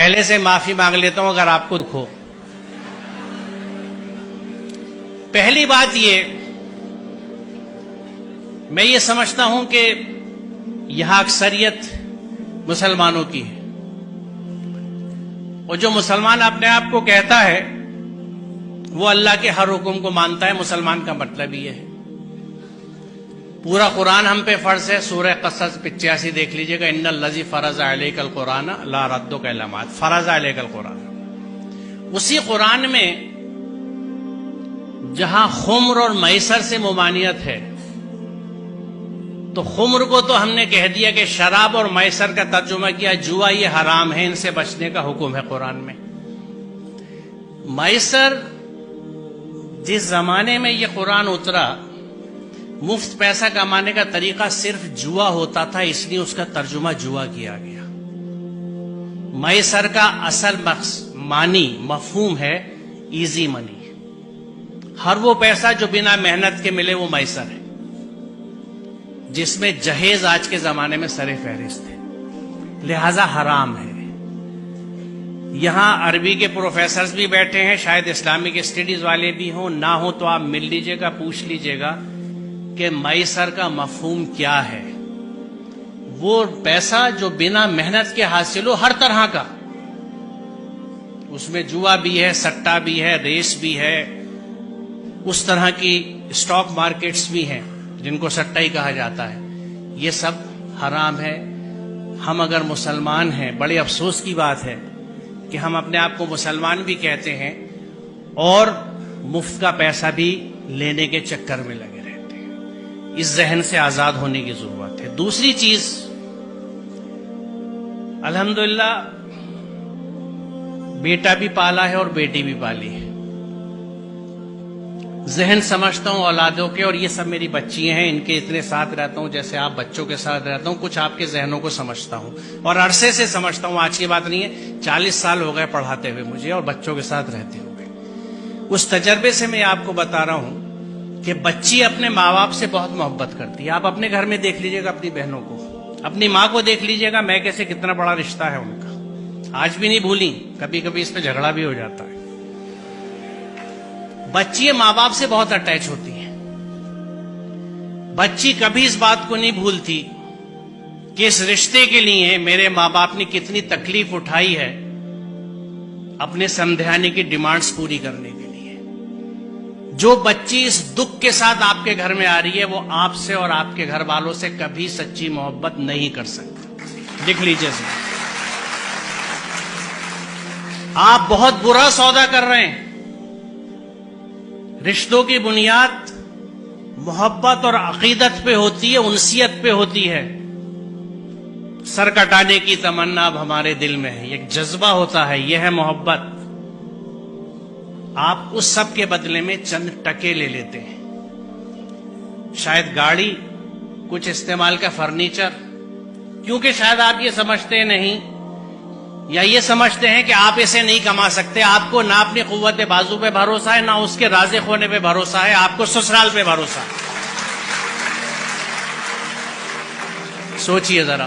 پہلے سے معافی مانگ لیتا ہوں اگر آپ کو دکھ ہو۔ پہلی بات میں یہ سمجھتا ہوں کہ یہاں اکثریت مسلمانوں کی ہے، اور جو مسلمان اپنے آپ کو کہتا ہے وہ اللہ کے ہر حکم کو مانتا ہے۔ مسلمان کا مطلب یہ ہے، پورا قرآن ہم پہ فرض ہے۔ سورہ قصص 85 دیکھ لیجئے گا، ان الذی فرض علیک القرآن لا ردک الا بعد، فرض علیک القرآن۔ اسی قرآن میں جہاں خمر اور میسر سے ممانعت ہے، تو خمر کو تو ہم نے کہہ دیا کہ شراب، اور میسر کا ترجمہ کیا جوا، یہ حرام ہے، ان سے بچنے کا حکم ہے قرآن میں۔ میسر، جس زمانے میں یہ قرآن اترا، مفت پیسہ کمانے کا طریقہ صرف جوا ہوتا تھا، اس لیے اس کا ترجمہ جوا کیا گیا۔ میسر کا اصل معنی مفہوم ہے ایزی منی، ہر وہ پیسہ جو بنا محنت کے ملے وہ میسر ہے، جس میں جہیز آج کے زمانے میں سر فہرست ہے، لہذا حرام ہے۔ یہاں عربی کے پروفیسرز بھی بیٹھے ہیں، شاید اسلامک اسٹڈیز والے بھی ہوں، نہ ہوں تو آپ مل لیجئے گا، پوچھ لیجئے گا کہ میسر کا مفہوم کیا ہے۔ وہ پیسہ جو بنا محنت کے حاصل ہو، ہر طرح کا، اس میں جوا بھی ہے، سٹا بھی ہے، ریس بھی ہے، اس طرح کی اسٹاک مارکیٹس بھی ہیں جن کو سٹا ہی کہا جاتا ہے، یہ سب حرام ہے۔ ہم اگر مسلمان ہیں، بڑے افسوس کی بات ہے کہ ہم اپنے آپ کو مسلمان بھی کہتے ہیں اور مفت کا پیسہ بھی لینے کے چکر میں لگے رہتے ہیں۔ اس ذہن سے آزاد ہونے کی ضرورت ہے۔ دوسری چیز، الحمدللہ بیٹا بھی پالا ہے اور بیٹی بھی پالی ہے۔ ذہن سمجھتا ہوں اولادوں کے، اور یہ سب میری بچیاں ہیں، ان کے اتنے ساتھ رہتا ہوں جیسے آپ بچوں کے ساتھ رہتا ہوں، کچھ آپ کے ذہنوں کو سمجھتا ہوں، اور عرصے سے سمجھتا ہوں، آج کی بات نہیں ہے، 40 سال ہو گئے پڑھاتے ہوئے مجھے اور بچوں کے ساتھ رہتے ہوئے۔ اس تجربے سے میں آپ کو بتا رہا ہوں کہ بچی اپنے ماں باپ سے بہت محبت کرتی ہے۔ آپ اپنے گھر میں دیکھ لیجئے گا، اپنی بہنوں کو، اپنی ماں کو دیکھ لیجئے گا، میں کیسے کتنا بڑا رشتہ ہے ان کا، آج بھی نہیں بھولی، کبھی کبھی اس پہ جھگڑا بھی ہو جاتا ہے۔ بچی ماں باپ سے بہت اٹیچ ہوتی ہیں۔ بچی کبھی اس بات کو نہیں بھولتی کہ اس رشتے کے لیے میرے ماں باپ نے کتنی تکلیف اٹھائی ہے اپنے سمدھانے کی ڈیمانڈز پوری کرنے کے لیے۔ جو بچی اس دکھ کے ساتھ آپ کے گھر میں آ رہی ہے، وہ آپ سے اور آپ کے گھر والوں سے کبھی سچی محبت نہیں کر سکتی، لکھ لیجئے۔ آپ بہت برا سودا کر رہے ہیں۔ رشتوں کی بنیاد محبت اور عقیدت پہ ہوتی ہے، انسیت پہ ہوتی ہے۔ سر کٹانے کی تمنا اب ہمارے دل میں ہے، ایک جذبہ ہوتا ہے، یہ ہے محبت۔ آپ اس سب کے بدلے میں چند ٹکے لے لیتے ہیں، شاید گاڑی، کچھ استعمال کا فرنیچر، کیونکہ شاید آپ یہ سمجھتے نہیں یا یہ سمجھتے ہیں کہ آپ اسے نہیں کما سکتے۔ آپ کو نہ اپنی قوت بازو پہ بھروسہ ہے، نہ اس کے رازق ہونے پہ بھروسہ ہے، آپ کو سسرال پہ بھروسہ ہے۔ سوچئے ذرا،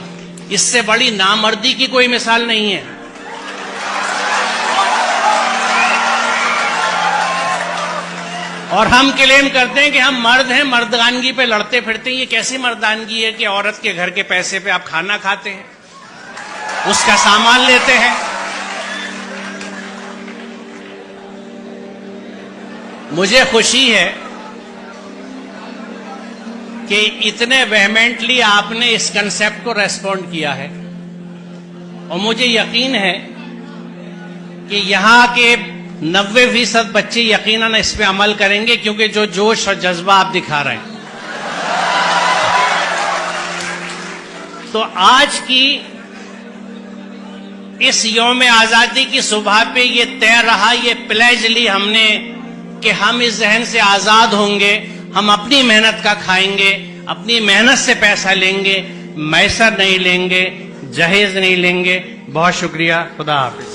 اس سے بڑی نامردی کی کوئی مثال نہیں ہے۔ اور ہم کلیم کرتے ہیں کہ ہم مرد ہیں، مردانگی پہ لڑتے پھرتے ہیں۔ یہ کیسی مردانگی ہے کہ عورت کے گھر کے پیسے پہ آپ کھانا کھاتے ہیں، اس کا سامان لیتے ہیں۔ مجھے خوشی ہے کہ اتنے ویہمنٹلی آپ نے اس کنسپٹ کو ریسپونڈ کیا ہے، اور مجھے یقین ہے کہ یہاں کے 90% بچے یقیناً اس پہ عمل کریں گے، کیونکہ جو جوش اور جذبہ آپ دکھا رہے ہیں۔ تو آج کی اس یوم آزادی کی صبح پہ یہ طے رہا، یہ پلیج لی ہم نے کہ ہم اس ذہن سے آزاد ہوں گے، ہم اپنی محنت کا کھائیں گے، اپنی محنت سے پیسہ لیں گے، میسر نہیں لیں گے، جہیز نہیں لیں گے۔ بہت شکریہ، خدا حافظ۔